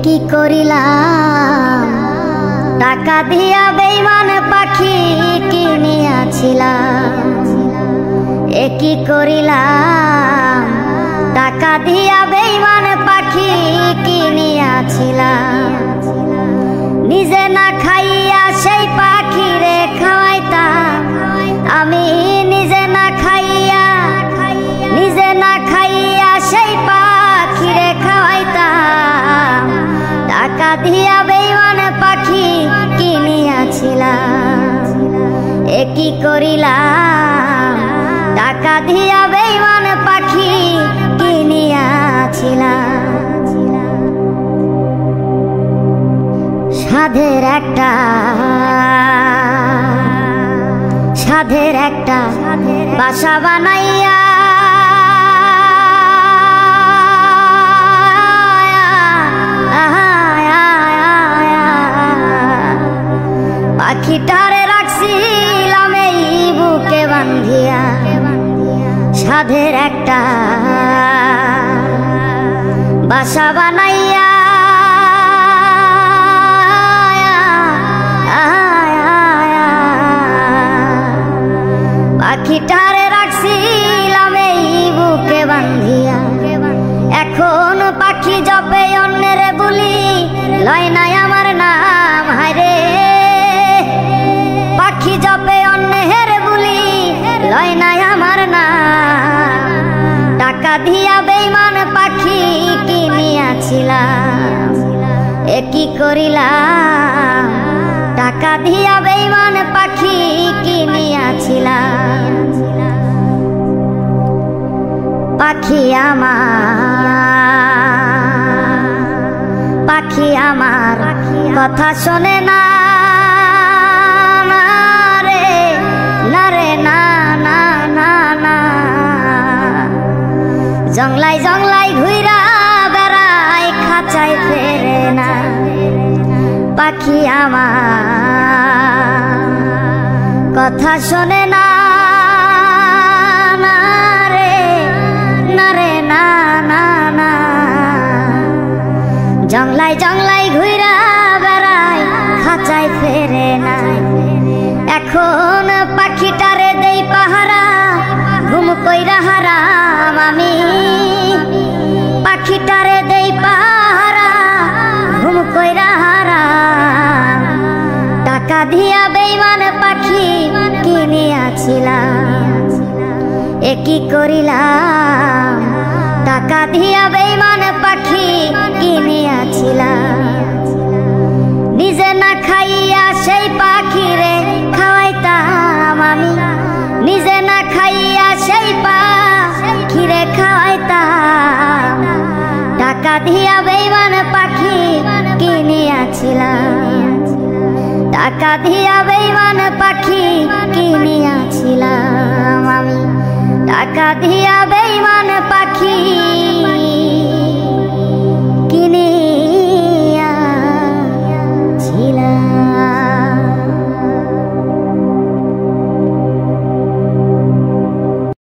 কি করিলাম টাকা দিয়া বেঈমান পাখি কিনিয়াছিলাম। কি করিলাম টাকা দিয়া বেঈমান পাখি কিনিয়াছিলাম। নিজে না খাইয়া সেই পাখিরে খাওয়াইতাম আমি, নিজে না খাইয়া সেই পাখিরে খাওয়াইতাম। টাকা দিয়া বেঈমান পাখি কিনিয়াছিলাম। কি করিলাম টাকা দিয়া বেঈমান পাখি কিনিয়াছিলাম। সাধের একটা বাসা বানাইয়া পাখিটারে রাখছিলাম এই বুকে বান্ধিয়া। সাধের একটা বাসা বানাইয়া পাখিটারে রাখছিলাম এই বুকে বান্ধিয়া। এখন পাখি জপে অন্যের বলি, লয় নাই আমার নাম। হায়রে পাখি জপে অন্যের বলি, লয় নাই আমার নাম। টাকা দিয়া বেঈমান পাখি কিনিয়াছিলাম। কি করিলাম টাকা দিয়া বেঈমান পাখি কিনিয়াছিলাম। পাখি আমার কথা শোনে না রে, না রে, না না না না। জংলাই জংলাই ঘুইরা বেড়াই, খাঁচায় ফেরে না। পাখি আমার কথা শোনে না রে, না রে, না না না। জংলাই জংলাই ঘুইরা বেড়াই, খাঁচায় ফেরে না। এখন পাখিটারে দেই পাহারা, ঘুম কইরা হারাম আমি। পাখিটারে দেই পাহারা, ঘুম কইরা হারাম। টাকা দিয়া বেঈমান পাখি কিনিয়াছিলাম। কি করিলাম টাকা দিয়া বেঈমান পাখি কিনিয়াছিলাম। নিজে না খাইয়া সেই পাখিরে খাওয়াইতাম আমি, নিজে না খাইয়া সেই পাখিরে খাওয়াইতাম। টাকা দিয়া বেঈমান পাখি কিনিয়াছিলাম। টাকা দিয়া বেঈমান পাখি কিনিয়াছিলাম আমি। টাকা দিয়া বেঈমান পাখি